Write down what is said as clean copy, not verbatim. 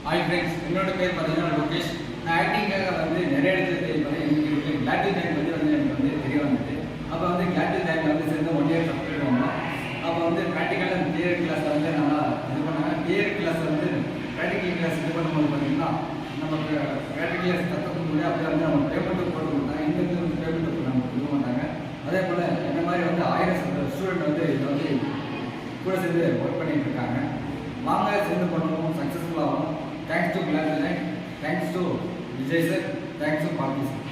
Hi friends, என்னோட பேர் பார்த்தீங்கன்னா லோகேஷ். நான் ஆக்டிங்காக வந்து நிறைய இடத்துல எனக்கு கிளாட்டிவ் டைம் வந்து எனக்கு தெரிய வந்தது. அப்போ கிளாட்டிவ் டைமில் சேர்ந்து 1 இயர் சப்ஸ்கிரைப் பண்ணோம். அப்போ ப்ராக்டிக்கலாக தியரி கிளாஸில் நல்லா இது பண்ணாங்க. தியரி கிளாஸில் ப்ராக்டிக்கல் கிளாஸ் இது பண்ணும்போது பார்த்தீங்கன்னா நமக்கு ப்ராக்டிக்கல் கிளாஸ் கற்றுக்கும் போது அப்படியே நம்ம பேமெண்ட்டு போட்டு கொடுத்தாங்க. இந்த பேமெண்ட்டு நம்ம இது பண்ணாங்க. அதே போல் இந்த மாதிரி 1000 ஸ்டூடெண்ட் இதை கூட சேர்ந்து ஒர்க் பண்ணிகிட்டு இருக்காங்க. வாங்க சேர்ந்து பண்ணுவோம், சக்ஸஸ்ஃபுல்லாகும். Thanks to Glad Design, thanks to Vijay sir, thanks to Parthi sir.